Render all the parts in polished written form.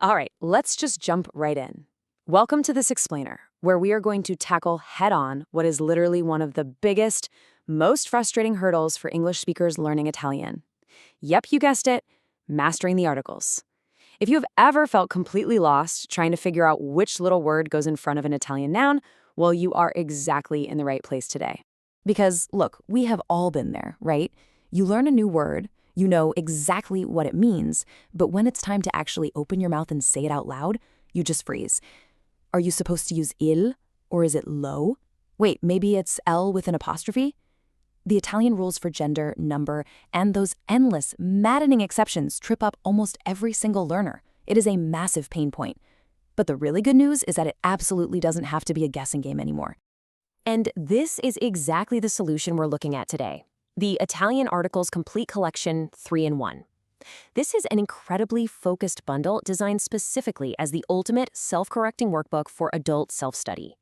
All right, let's just jump right in. Welcome to this explainer, where we are going to tackle head-on what is literally one of the biggest, most frustrating hurdles for English speakers learning Italian. Yep, you guessed it, mastering the articles. If you have ever felt completely lost trying to figure out which little word goes in front of an Italian noun, well, you are exactly in the right place today. Because, look, we have all been there, right? You learn a new word, you know exactly what it means, but when it's time to actually open your mouth and say it out loud, you just freeze. Are you supposed to use il, or is it lo? Wait, maybe it's L with an apostrophe? The Italian rules for gender, number, and those endless, maddening exceptions trip up almost every single learner. It is a massive pain point. But the really good news is that it absolutely doesn't have to be a guessing game anymore. And this is exactly the solution we're looking at today. The Italian Articles Complete Collection 3-in-1. This is an incredibly focused bundle designed specifically as the ultimate self-correcting workbook for adult self-study.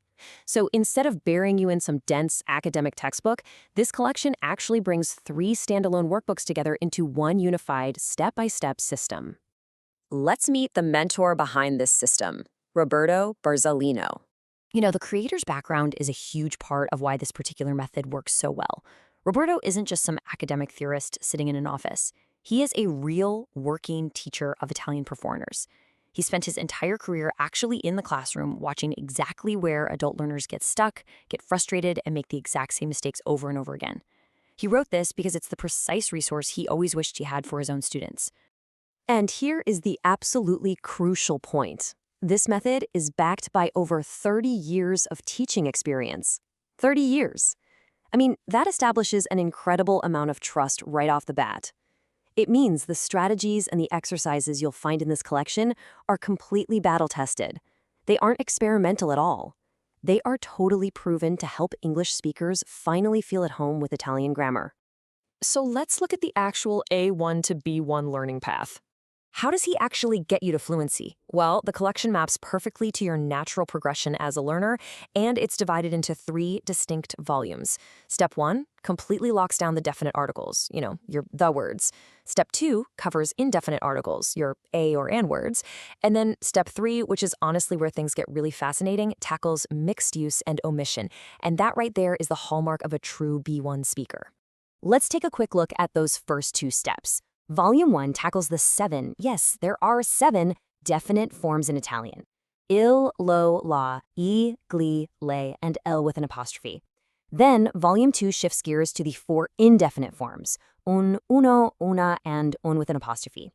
So instead of burying you in some dense academic textbook, this collection actually brings 3 standalone workbooks together into one unified, step-by-step system. Let's meet the mentor behind this system, Roberto Barzalino. You know, the creator's background is a huge part of why this particular method works so well. Roberto isn't just some academic theorist sitting in an office. He is a real working teacher of Italian performers. He spent his entire career actually in the classroom watching exactly where adult learners get stuck, get frustrated, and make the exact same mistakes over and over again. He wrote this because it's the precise resource he always wished he had for his own students. And here is the absolutely crucial point. This method is backed by over 30 years of teaching experience. 30 years. I mean, that establishes an incredible amount of trust right off the bat. It means the strategies and the exercises you'll find in this collection are completely battle-tested. They aren't experimental at all. They are totally proven to help English speakers finally feel at home with Italian grammar. So let's look at the actual A1 to B1 learning path. How does he actually get you to fluency? Well, the collection maps perfectly to your natural progression as a learner, and it's divided into 3 distinct volumes. Step 1 completely locks down the definite articles, your the words. Step 2 covers indefinite articles, your a or an words. And then step 3, which is honestly where things get really fascinating, tackles mixed use and omission. And that right there is the hallmark of a true B1 speaker. Let's take a quick look at those first 2 steps. Volume 1 tackles the 7, yes, there are 7 definite forms in Italian. Il, lo, la, I, gli, le, and L with an apostrophe. Then, Volume 2 shifts gears to the 4 indefinite forms, un, uno, una, and un with an apostrophe.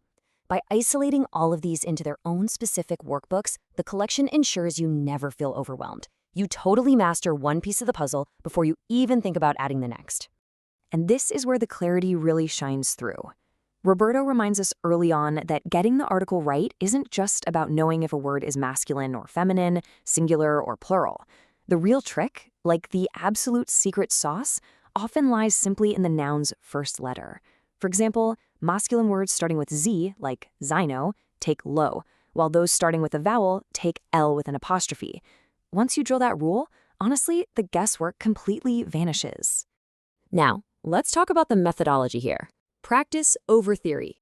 By isolating all of these into their own specific workbooks, the collection ensures you never feel overwhelmed. You totally master one piece of the puzzle before you even think about adding the next. And this is where the clarity really shines through. Roberto reminds us early on that getting the article right isn't just about knowing if a word is masculine or feminine, singular or plural. The real trick, like the absolute secret sauce, often lies simply in the noun's first letter. For example, masculine words starting with Z, like zaino, take lo, while those starting with a vowel take L with an apostrophe. Once you drill that rule, honestly, the guesswork completely vanishes. Now, let's talk about the methodology here. Practice over theory.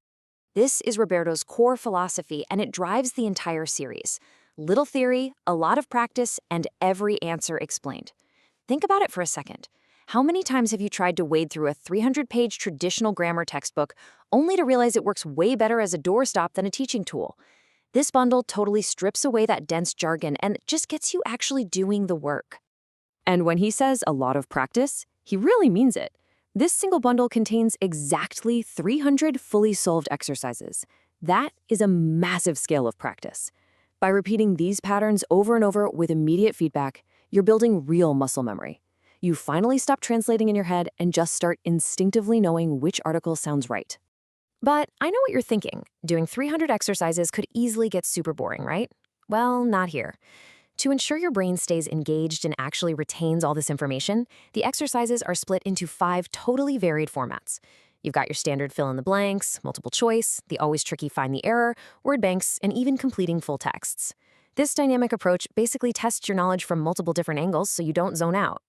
This is Roberto's core philosophy, and it drives the entire series. Little theory, a lot of practice, and every answer explained. Think about it for a second. How many times have you tried to wade through a 300-page traditional grammar textbook only to realize it works way better as a doorstop than a teaching tool? This bundle totally strips away that dense jargon and just gets you actually doing the work. And when he says a lot of practice, he really means it. This single bundle contains exactly 300 fully solved exercises. That is a massive scale of practice. By repeating these patterns over and over with immediate feedback, you're building real muscle memory. You finally stop translating in your head and just start instinctively knowing which article sounds right. But I know what you're thinking. Doing 300 exercises could easily get super boring, right? Well, not here. To ensure your brain stays engaged and actually retains all this information, the exercises are split into 5 totally varied formats. You've got your standard fill in the blanks, multiple choice, the always tricky find the error, word banks, and even completing full texts. This dynamic approach basically tests your knowledge from multiple different angles so you don't zone out.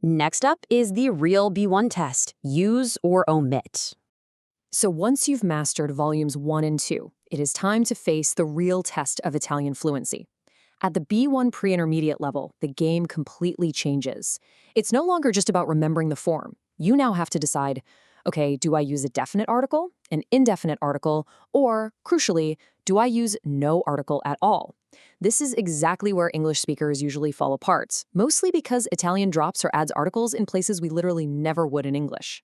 Next up is the real B1 test, use or omit. So once you've mastered volumes 1 and 2, it is time to face the real test of Italian fluency. At the B1 pre-intermediate level, the game completely changes. It's no longer just about remembering the form. You now have to decide, okay, do I use a definite article, an indefinite article, or, crucially, do I use no article at all? This is exactly where English speakers usually fall apart, mostly because Italian drops or adds articles in places we literally never would in English.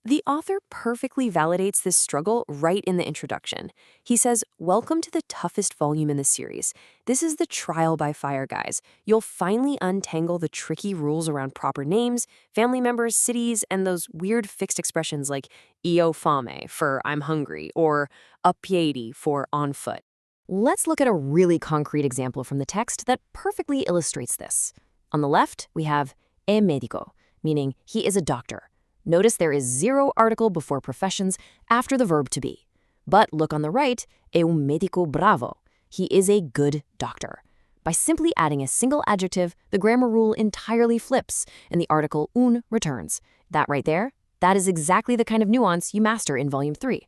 The author perfectly validates this struggle right in the introduction. He says, "Welcome to the toughest volume in the series. This is the trial by fire, guys. You'll finally untangle the tricky rules around proper names, family members, cities, and those weird fixed expressions like io fame for I'm hungry or a piedi for on foot." Let's look at a really concrete example from the text that perfectly illustrates this. On the left, we have e medico, meaning he is a doctor. Notice there is zero article before professions after the verb to be. But look on the right, è un medico bravo. He is a good doctor. By simply adding a single adjective, the grammar rule entirely flips, and the article un returns. That right there, that is exactly the kind of nuance you master in Volume 3.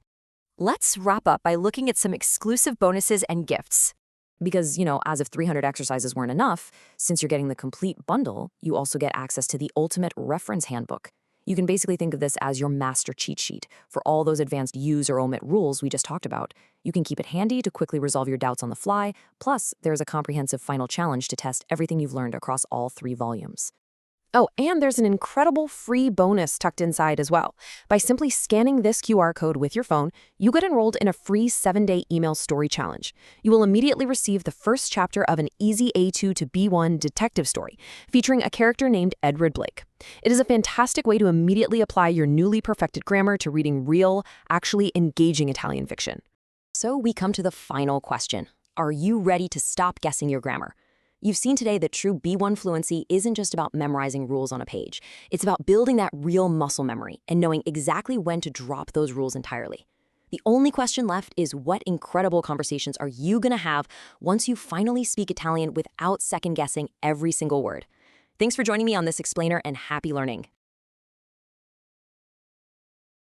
Let's wrap up by looking at some exclusive bonuses and gifts. Because, as if 300 exercises weren't enough, since you're getting the complete bundle, you also get access to the ultimate reference handbook. You can basically think of this as your master cheat sheet for all those advanced use or omit rules we just talked about. You can keep it handy to quickly resolve your doubts on the fly, plus there's a comprehensive final challenge to test everything you've learned across all 3 volumes. Oh, and there's an incredible free bonus tucked inside as well. By simply scanning this QR code with your phone, you get enrolled in a free 7-day email story challenge. You will immediately receive the first chapter of an easy A2 to B1 detective story, featuring a character named Edward Blake. It is a fantastic way to immediately apply your newly perfected grammar to reading real, actually engaging Italian fiction. So we come to the final question. Are you ready to stop guessing your grammar? You've seen today that true B1 fluency isn't just about memorizing rules on a page. It's about building that real muscle memory and knowing exactly when to drop those rules entirely. The only question left is, what incredible conversations are you going to have once you finally speak Italian without second-guessing every single word? Thanks for joining me on this explainer, and happy learning.